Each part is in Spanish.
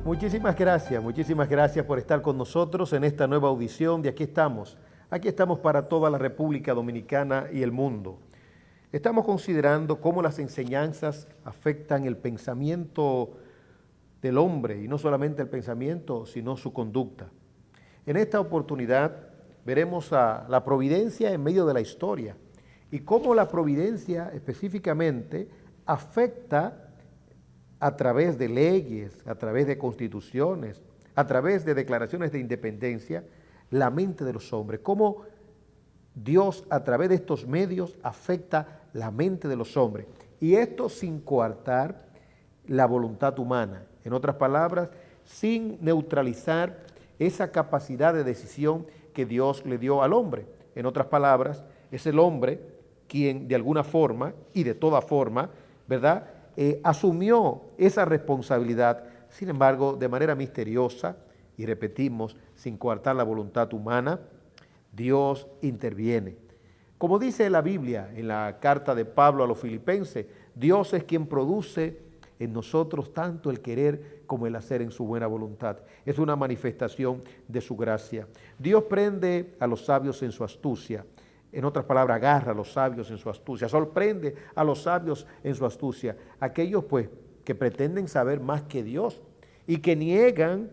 Muchísimas gracias por estar con nosotros en esta nueva audición de Aquí estamos para toda la República Dominicana y el mundo. Estamos considerando cómo las enseñanzas afectan el pensamiento del hombre, y no solamente el pensamiento, sino su conducta. En esta oportunidad veremos a la providencia en medio de la historia y cómo la providencia específicamente afecta a través de leyes, a través de constituciones, a través de declaraciones de independencia, la mente de los hombres. Cómo Dios a través de estos medios afecta la mente de los hombres. Y esto sin coartar la voluntad humana. En otras palabras, sin neutralizar esa capacidad de decisión que Dios le dio al hombre. En otras palabras, es el hombre quien de alguna forma y de toda forma, ¿verdad?, asumió esa responsabilidad, sin embargo, de manera misteriosa, y repetimos, sin coartar la voluntad humana, Dios interviene. Como dice la Biblia en la carta de Pablo a los Filipenses, Dios es quien produce en nosotros tanto el querer como el hacer en su buena voluntad. Es una manifestación de su gracia. Dios prende a los sabios en su astucia. En otras palabras, agarra a los sabios en su astucia, sorprende a los sabios en su astucia. Aquellos pues que pretenden saber más que Dios y que niegan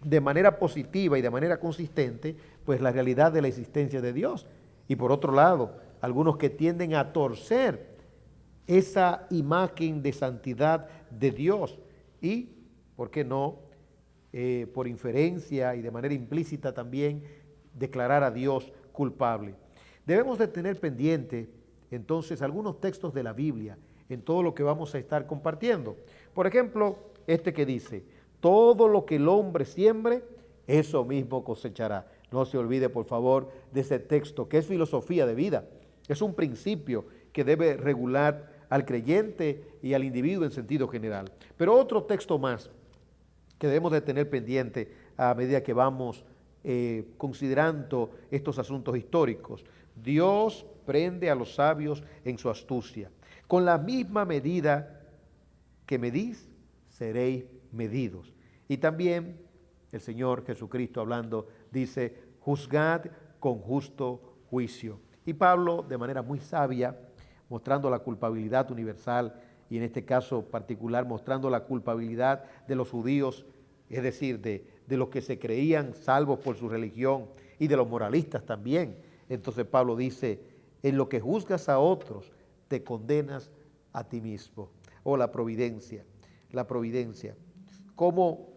de manera positiva y de manera consistente pues la realidad de la existencia de Dios. Y por otro lado, algunos que tienden a torcer esa imagen de santidad de Dios y, ¿por qué no?, por inferencia y de manera implícita también declarar a Dios culpable. Debemos de tener pendiente entonces algunos textos de la Biblia en todo lo que vamos a estar compartiendo. Por ejemplo, este que dice, todo lo que el hombre siembre, eso mismo cosechará. No se olvide, por favor, de ese texto que es filosofía de vida. Es un principio que debe regular al creyente y al individuo en sentido general. Pero otro texto más que debemos de tener pendiente a medida que vamos considerando estos asuntos históricos. Dios prende a los sabios en su astucia. Con la misma medida que medís, seréis medidos. Y también el Señor Jesucristo hablando dice, juzgad con justo juicio. Y Pablo, de manera muy sabia, mostrando la culpabilidad universal y en este caso particular mostrando la culpabilidad de los judíos, es decir, de los que se creían salvos por su religión y de los moralistas también. Entonces Pablo dice, en lo que juzgas a otros, te condenas a ti mismo. O la providencia, cómo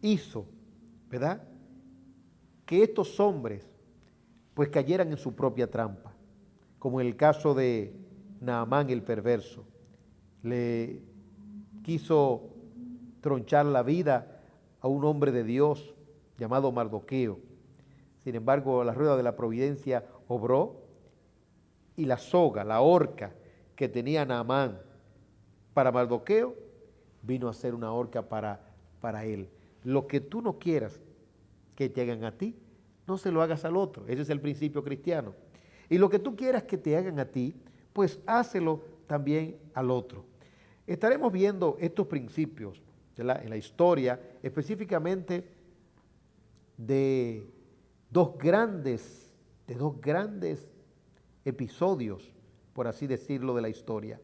hizo, ¿verdad?, que estos hombres pues cayeran en su propia trampa, como en el caso de Naamán el perverso. Le quiso tronchar la vida a un hombre de Dios llamado Mardoqueo. Sin embargo, la rueda de la providencia obró y la soga, la horca que tenía Naamán para Mardoqueo, vino a ser una horca para él. Lo que tú no quieras que te hagan a ti, no se lo hagas al otro. Ese es el principio cristiano. Y lo que tú quieras que te hagan a ti, pues hácelo también al otro. Estaremos viendo estos principios en la historia, específicamente de dos grandes episodios, por así decirlo, de la historia.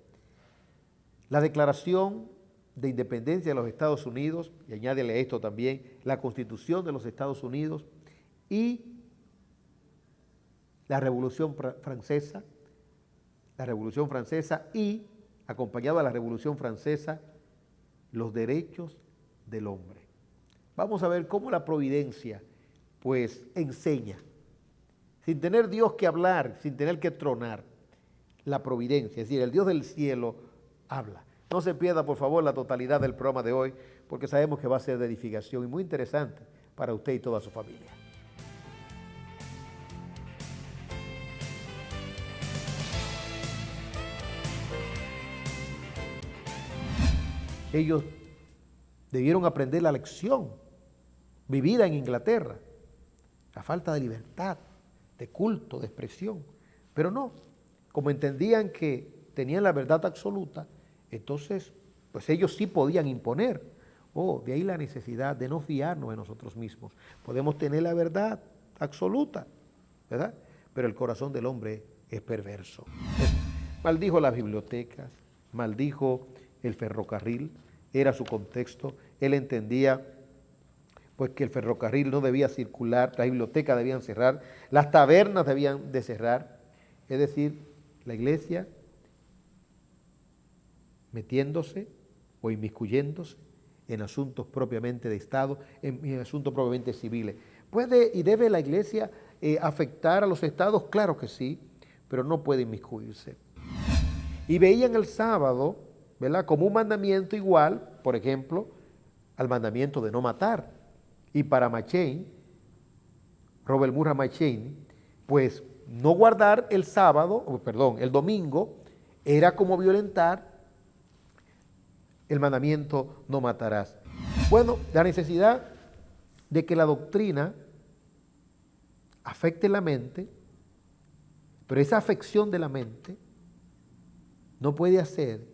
La declaración de independencia de los Estados Unidos, y añádele a esto también la Constitución de los Estados Unidos y la Revolución Francesa y, acompañado de la Revolución Francesa, los derechos del hombre. Vamos a ver cómo la providencia pues enseña, sin tener Dios que hablar, sin tener que tronar, la providencia, es decir, el Dios del cielo habla. No se pierda, por favor, la totalidad del programa de hoy, porque sabemos que va a ser de edificación y muy interesante para usted y toda su familia. Ellos debieron aprender la lección vivida en Inglaterra, la falta de libertad, de culto, de expresión. Pero no, como entendían que tenían la verdad absoluta, entonces pues ellos sí podían imponer De ahí la necesidad de no fiarnos de nosotros mismos. Podemos tener la verdad absoluta, ¿verdad? Pero el corazón del hombre es perverso. Maldijo las bibliotecas, maldijo el ferrocarril, era su contexto. Él entendía pues que el ferrocarril no debía circular, las bibliotecas debían cerrar, las tabernas debían de cerrar. Es decir, la iglesia metiéndose o inmiscuyéndose en asuntos propiamente de Estado, en asuntos propiamente civiles. ¿Puede y debe la iglesia afectar a los estados? Claro que sí, pero no puede inmiscuirse. Y veían el sábado, ¿verdad?, como un mandamiento igual, por ejemplo, al mandamiento de no matar. Y para McCheyne, Robert Murray McCheyne, pues no guardar el el domingo, era como violentar el mandamiento no matarás. Bueno, la necesidad de que la doctrina afecte la mente, pero esa afección de la mente no puede hacer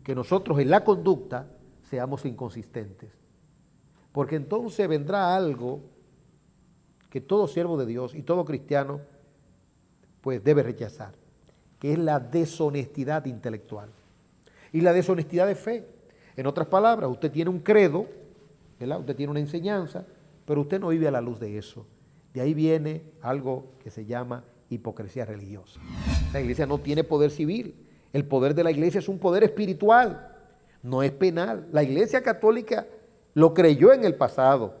que nosotros en la conducta seamos inconsistentes. Porque entonces vendrá algo que todo siervo de Dios y todo cristiano pues debe rechazar, que es la deshonestidad intelectual y la deshonestidad de fe. En otras palabras, usted tiene un credo, ¿verdad?, usted tiene una enseñanza, pero usted no vive a la luz de eso. De ahí viene algo que se llama hipocresía religiosa. La iglesia no tiene poder civil. El poder de la iglesia es un poder espiritual, no es penal. La iglesia católica lo creyó en el pasado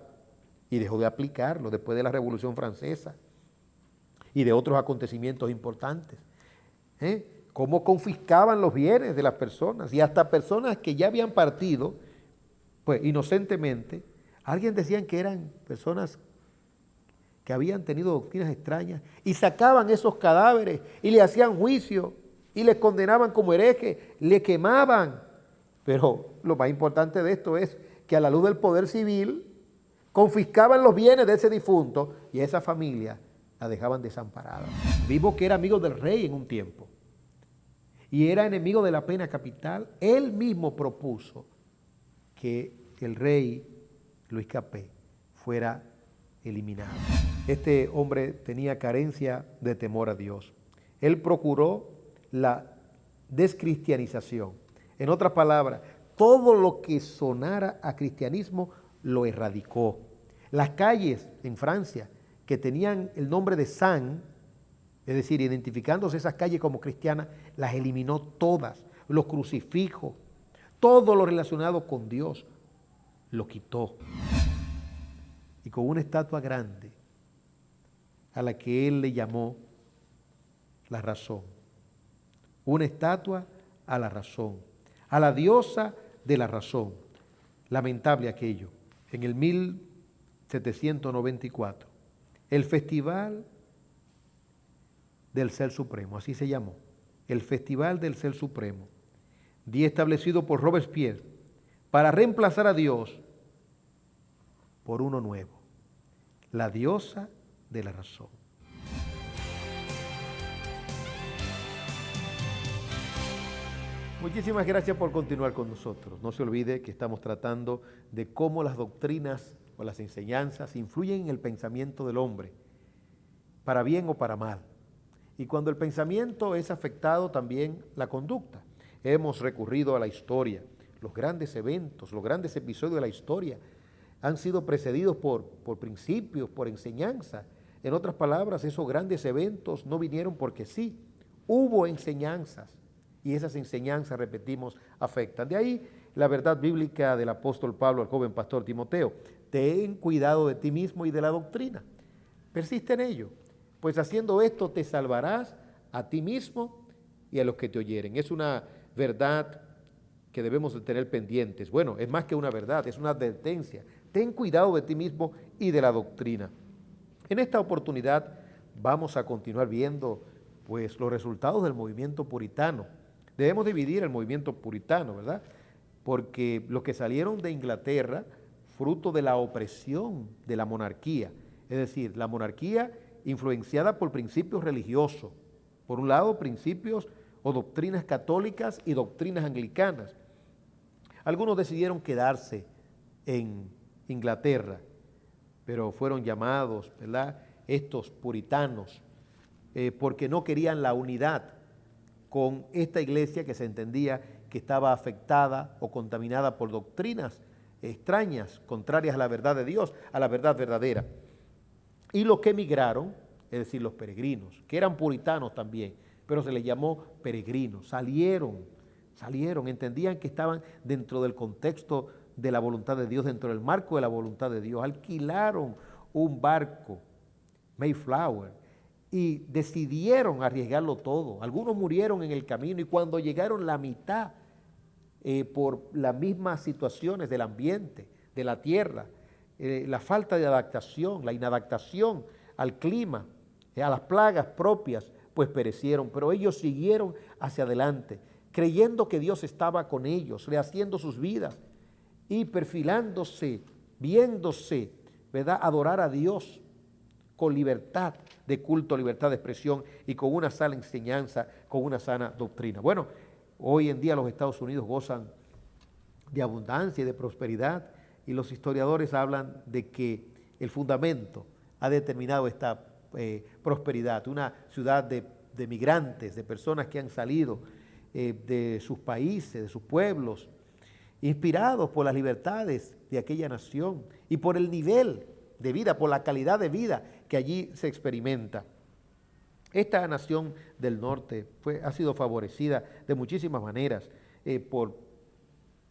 y dejó de aplicarlo después de la Revolución Francesa y de otros acontecimientos importantes. Cómo confiscaban los bienes de las personas y hasta personas que ya habían partido, pues inocentemente. Alguien decían que eran personas que habían tenido doctrinas extrañas y sacaban esos cadáveres y le hacían juicio y les condenaban como herejes, le quemaban. Pero lo más importante de esto es que a la luz del poder civil confiscaban los bienes de ese difunto y a esa familia la dejaban desamparada. Vimos que era amigo del rey en un tiempo y era enemigo de la pena capital. Él mismo propuso que el rey Luis Capet fuera eliminado. Este hombre tenía carencia de temor a Dios. Él procuró la descristianización. En otras palabras, todo lo que sonara a cristianismo lo erradicó. Las calles en Francia que tenían el nombre de San, es decir, identificándose esas calles como cristianas, las eliminó todas. Los crucifijos, todo lo relacionado con Dios, lo quitó. Y con una estatua grande a la que él le llamó la razón. Una estatua a la razón, a la diosa de la razón. Lamentable aquello. En el 1794, el Festival del Ser Supremo, así se llamó, el Festival del Ser Supremo, día establecido por Robespierre para reemplazar a Dios por uno nuevo, la diosa de la razón. Muchísimas gracias por continuar con nosotros. No se olvide que estamos tratando de cómo las doctrinas o las enseñanzas influyen en el pensamiento del hombre, para bien o para mal. Y cuando el pensamiento es afectado, también la conducta. Hemos recurrido a la historia. Los grandes eventos, los grandes episodios de la historia han sido precedidos por principios, por enseñanza. En otras palabras, esos grandes eventos no vinieron porque sí. Hubo enseñanzas. Y esas enseñanzas, repetimos, afectan. De ahí la verdad bíblica del apóstol Pablo al joven pastor Timoteo. Ten cuidado de ti mismo y de la doctrina. Persiste en ello, pues haciendo esto te salvarás a ti mismo y a los que te oyeren. Es una verdad que debemos de tener pendientes. Bueno, es más que una verdad, es una advertencia. Ten cuidado de ti mismo y de la doctrina. En esta oportunidad vamos a continuar viendo pues los resultados del movimiento puritano. Debemos dividir el movimiento puritano, ¿verdad? Porque los que salieron de Inglaterra, fruto de la opresión de la monarquía, es decir, la monarquía influenciada por principios religiosos, por un lado principios o doctrinas católicas y doctrinas anglicanas. Algunos decidieron quedarse en Inglaterra, pero fueron llamados, ¿verdad?, estos puritanos, porque no querían la unidad con esta iglesia que se entendía que estaba afectada o contaminada por doctrinas extrañas, contrarias a la verdad de Dios, a la verdad verdadera. Y los que emigraron, es decir, los peregrinos, que eran puritanos también, pero se les llamó peregrinos, salieron, entendían que estaban dentro del contexto de la voluntad de Dios, dentro del marco de la voluntad de Dios, alquilaron un barco, Mayflower, y decidieron arriesgarlo todo. Algunos murieron en el camino y cuando llegaron la mitad, por las mismas situaciones del ambiente, de la tierra, la falta de adaptación, la inadaptación al clima, a las plagas propias, pues perecieron. Pero ellos siguieron hacia adelante, creyendo que Dios estaba con ellos, rehaciendo sus vidas y perfilándose, viéndose, ¿verdad?, adorar a Dios con libertad de culto, libertad de expresión y con una sana enseñanza, con una sana doctrina. Bueno, hoy en día los Estados Unidos gozan de abundancia y de prosperidad y los historiadores hablan de que el fundamento ha determinado esta prosperidad, una ciudad de migrantes, de personas que han salido de sus países, de sus pueblos, inspirados por las libertades de aquella nación y por el nivel de vida, por la calidad de vida que allí se experimenta. Esta nación del norte ha sido favorecida de muchísimas maneras por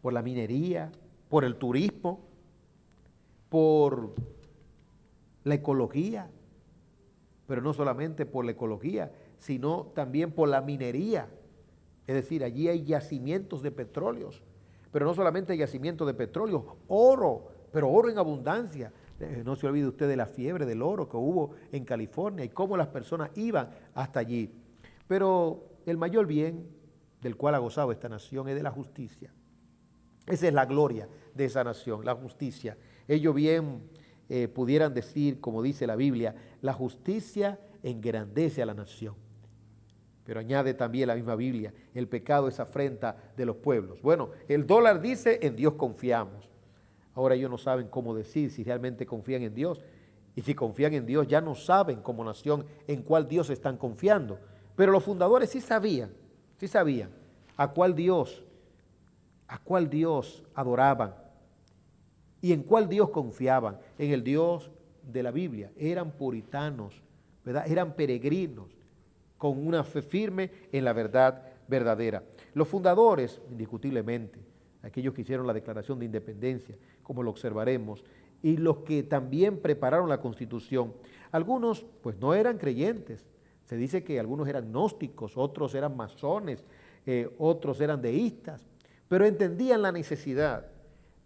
la minería, por el turismo, por la ecología, pero no solamente por la ecología, sino también por la minería. Es decir, allí hay yacimientos de petróleos, pero no solamente yacimientos de petróleo, oro, pero oro en abundancia. No se olvide usted de la fiebre del oro que hubo en California y cómo las personas iban hasta allí. Pero el mayor bien del cual ha gozado esta nación es de la justicia. Esa es la gloria de esa nación, la justicia. Ellos bien pudieran decir, como dice la Biblia, la justicia engrandece a la nación. Pero añade también la misma Biblia, el pecado es afrenta de los pueblos. Bueno, el dólar dice, en Dios confiamos. Ahora ellos no saben cómo decir si realmente confían en Dios. Y si confían en Dios, ya no saben como nación en cuál Dios están confiando. Pero los fundadores sí sabían a cuál Dios adoraban y en cuál Dios confiaban. En el Dios de la Biblia. Eran puritanos, ¿verdad? Eran peregrinos con una fe firme en la verdad verdadera. Los fundadores, indiscutiblemente, aquellos que hicieron la Declaración de Independencia, como lo observaremos, y los que también prepararon la Constitución. Algunos pues no eran creyentes, se dice que algunos eran gnósticos, otros eran masones, otros eran deístas, pero entendían la necesidad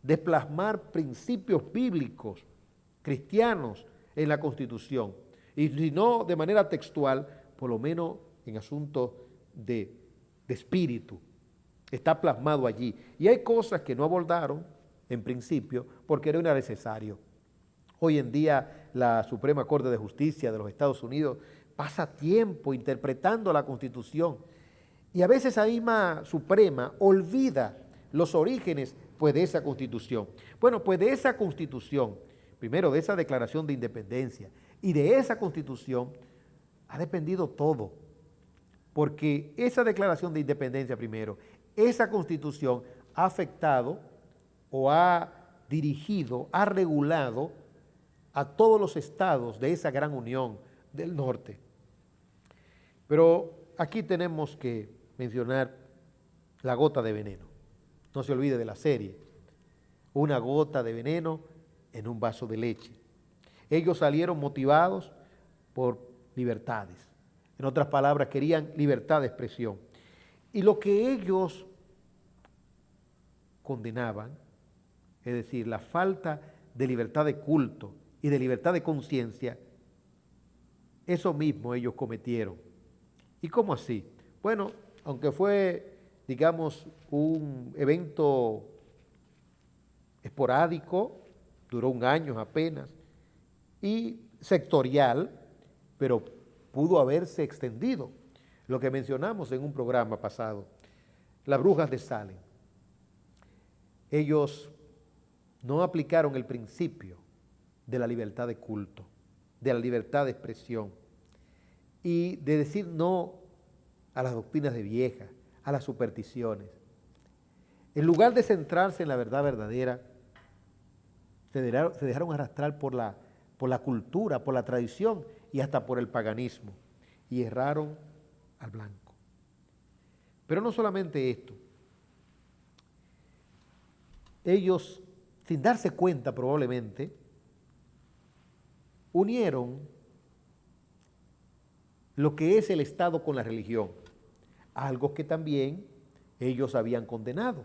de plasmar principios bíblicos cristianos en la Constitución, y si no de manera textual, por lo menos en asuntos de espíritu. Está plasmado allí. Y hay cosas que no abordaron en principio porque no era necesario. Hoy en día la Suprema Corte de Justicia de los Estados Unidos pasa tiempo interpretando la Constitución y a veces la misma Suprema olvida los orígenes pues de esa Constitución. Bueno, pues de esa Constitución, primero de esa Declaración de Independencia y de esa Constitución ha dependido todo, porque esa Declaración de Independencia primero, esa Constitución ha afectado o ha dirigido, ha regulado a todos los estados de esa gran unión del norte. Pero aquí tenemos que mencionar la gota de veneno. No se olvide de la serie. Una gota de veneno en un vaso de leche. Ellos salieron motivados por libertades. En otras palabras, querían libertad de expresión. Y lo que ellos condenaban, es decir, la falta de libertad de culto y de libertad de conciencia, eso mismo ellos cometieron. ¿Y cómo así? Bueno, aunque fue, digamos, un evento esporádico, duró un año apenas, y sectorial, pero pudo haberse extendido. Lo que mencionamos en un programa pasado, las brujas de Salem. Ellos no aplicaron el principio de la libertad de culto, de la libertad de expresión y de decir no a las doctrinas de viejas, a las supersticiones. En lugar de centrarse en la verdad verdadera, se dejaron arrastrar por la cultura, por la tradición y hasta por el paganismo, y erraron al blanco. Pero no solamente esto, ellos, sin darse cuenta probablemente, unieron lo que es el Estado con la religión, algo que también ellos habían condenado.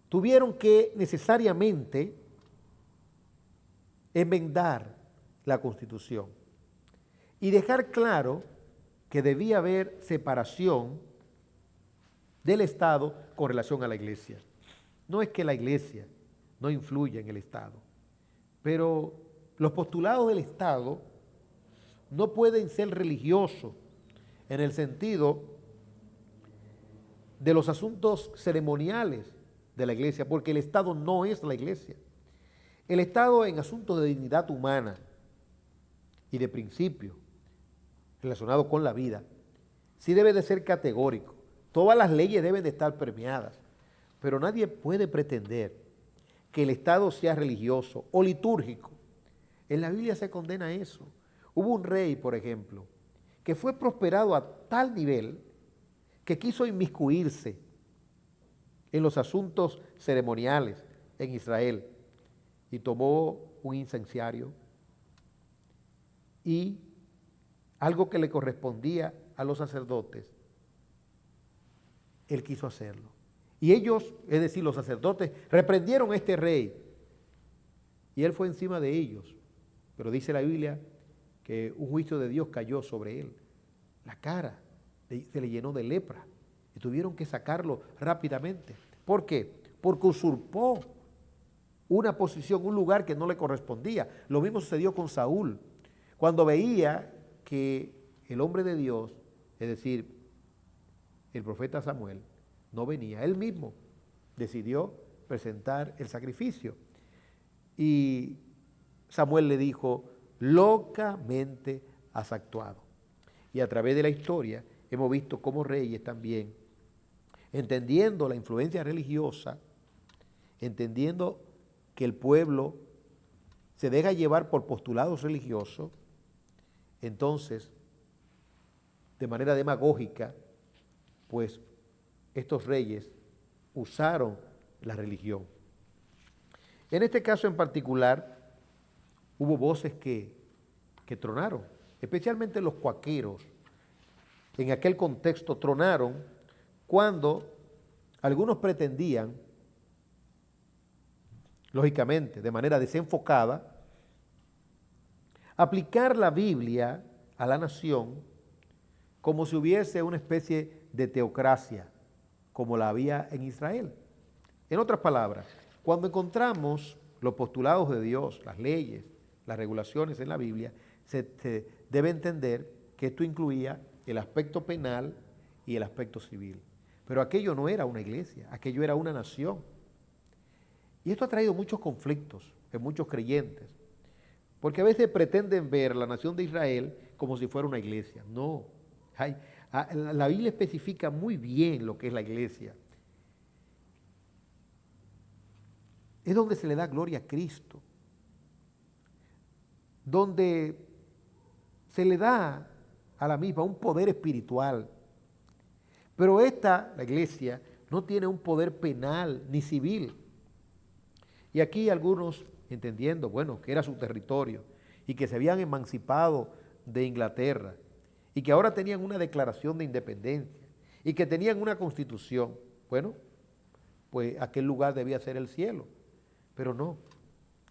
Tuvieron que necesariamente enmendar la Constitución y dejar claro que debía haber separación del Estado con relación a la Iglesia. No es que la Iglesia no influya en el Estado, pero los postulados del Estado no pueden ser religiosos en el sentido de los asuntos ceremoniales de la Iglesia, porque el Estado no es la Iglesia. El Estado en asuntos de dignidad humana y de principio relacionado con la vida, sí debe de ser categórico. Todas las leyes deben de estar premiadas, pero nadie puede pretender que el Estado sea religioso o litúrgico. En la Biblia se condena eso. Hubo un rey, por ejemplo, que fue prosperado a tal nivel que quiso inmiscuirse en los asuntos ceremoniales en Israel y tomó un incenciario y algo que le correspondía a los sacerdotes, él quiso hacerlo. Y ellos, es decir, los sacerdotes, reprendieron a este rey y él fue encima de ellos. Pero dice la Biblia que un juicio de Dios cayó sobre él. La cara se le llenó de lepra y tuvieron que sacarlo rápidamente. ¿Por qué? Porque usurpó una posición, un lugar que no le correspondía. Lo mismo sucedió con Saúl. Cuando veía que el hombre de Dios, es decir, el profeta Samuel, no venía, él mismo decidió presentar el sacrificio. Y Samuel le dijo, locamente has actuado. Y a través de la historia hemos visto cómo reyes también, entendiendo la influencia religiosa, entendiendo que el pueblo se deja llevar por postulados religiosos, entonces, de manera demagógica, pues estos reyes usaron la religión. En este caso en particular, hubo voces que tronaron, especialmente los cuaqueros. En aquel contexto tronaron cuando algunos pretendían, lógicamente, de manera desenfocada, aplicar la Biblia a la nación como si hubiese una especie de teocracia, como la había en Israel. En otras palabras, cuando encontramos los postulados de Dios, las leyes, las regulaciones en la Biblia, se debe entender que esto incluía el aspecto penal y el aspecto civil. Pero aquello no era una iglesia, aquello era una nación. Y esto ha traído muchos conflictos en muchos creyentes, porque a veces pretenden ver la nación de Israel como si fuera una iglesia. No, la Biblia especifica muy bien lo que es la iglesia. Es donde se le da gloria a Cristo, donde se le da a la misma un poder espiritual. Pero la iglesia, no tiene un poder penal ni civil. Y aquí algunos, entendiendo, bueno, que era su territorio y que se habían emancipado de Inglaterra y que ahora tenían una declaración de independencia y que tenían una constitución, bueno, pues aquel lugar debía ser el cielo. Pero no,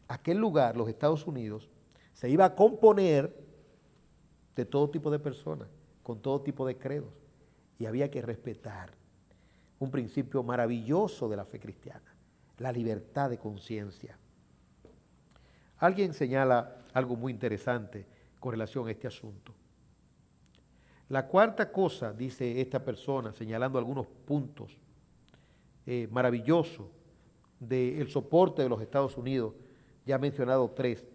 aquel lugar, los Estados Unidos, se iba a componer de todo tipo de personas, con todo tipo de credos, y había que respetar un principio maravilloso de la fe cristiana, la libertad de conciencia. Alguien señala algo muy interesante con relación a este asunto. La cuarta cosa, dice esta persona, señalando algunos puntos maravillosos del soporte de los Estados Unidos, ya he mencionado 3,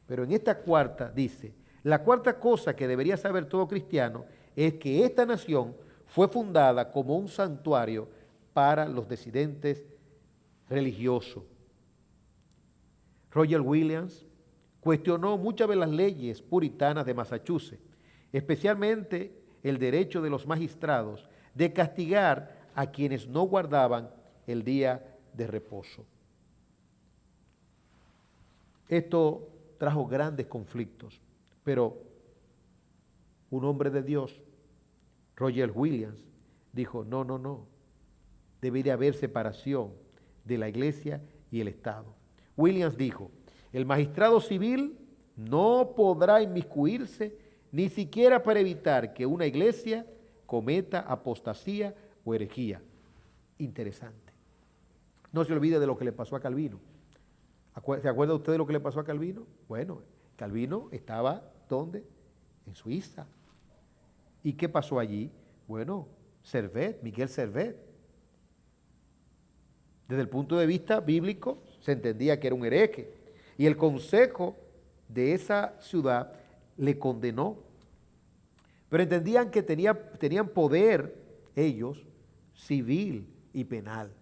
pero en esta cuarta dice, la cuarta cosa que debería saber todo cristiano es que esta nación fue fundada como un santuario para los disidentes religiosos. Roger Williams cuestionó muchas de las leyes puritanas de Massachusetts, especialmente el derecho de los magistrados de castigar a quienes no guardaban el día de reposo. Esto trajo grandes conflictos, pero un hombre de Dios, Roger Williams, dijo, no, debe de haber separación de la iglesia y el Estado. Williams dijo, el magistrado civil no podrá inmiscuirse ni siquiera para evitar que una iglesia cometa apostasía o herejía. Interesante. No se olvide de lo que le pasó a Calvino. ¿Se acuerda usted de lo que le pasó a Calvino? Bueno, Calvino estaba, ¿dónde? En Suiza. ¿Y qué pasó allí? Bueno, Servet, Miguel Servet. Desde el punto de vista bíblico, se entendía que era un hereje. Y el consejo de esa ciudad le condenó. Pero entendían que tenían poder ellos, civil y penal.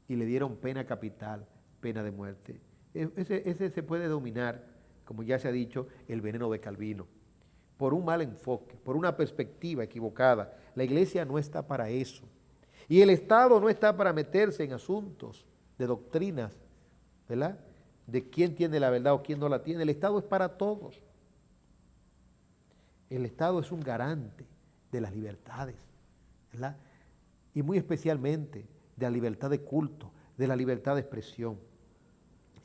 Y le dieron pena capital, pena de muerte. Ese se puede dominar, como ya se ha dicho, el veneno de Calvino. Por un mal enfoque, por una perspectiva equivocada. La iglesia no está para eso. Y el Estado no está para meterse en asuntos de doctrinas, ¿verdad? De quién tiene la verdad o quién no la tiene. El Estado es para todos. El Estado es un garante de las libertades, ¿verdad? Y muy especialmente de la libertad de culto, de la libertad de expresión.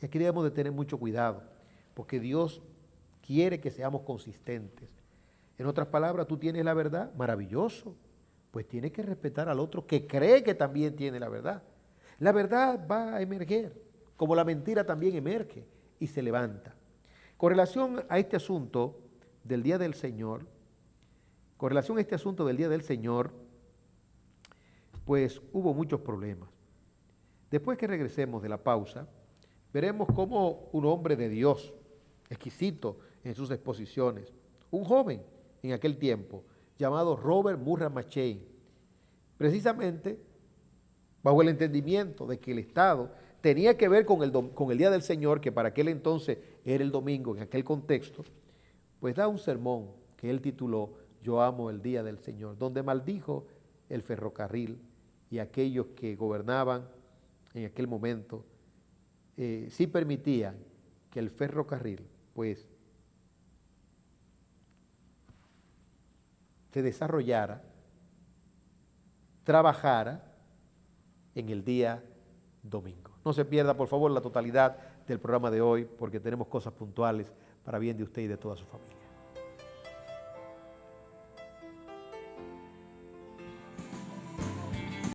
Y aquí debemos de tener mucho cuidado, porque Dios quiere que seamos consistentes. En otras palabras, tú tienes la verdad, maravilloso, pues tienes que respetar al otro que cree que también tiene la verdad. La verdad va a emerger, como la mentira también emerge y se levanta. Con relación a este asunto del Día del Señor, pues hubo muchos problemas. Después que regresemos de la pausa, veremos cómo un hombre de Dios, exquisito en sus exposiciones, un joven en aquel tiempo, llamado Robert Murray McCheyne, precisamente bajo el entendimiento de que el Estado tenía que ver con el Día del Señor, que para aquel entonces era el domingo en aquel contexto, pues da un sermón que él tituló Yo amo el Día del Señor, donde maldijo el ferrocarril y aquellos que gobernaban en aquel momento, sí permitían que el ferrocarril pues se desarrollara, trabajara en el día domingo. No se pierda, por favor, la totalidad del programa de hoy, porque tenemos cosas puntuales para bien de usted y de toda su familia.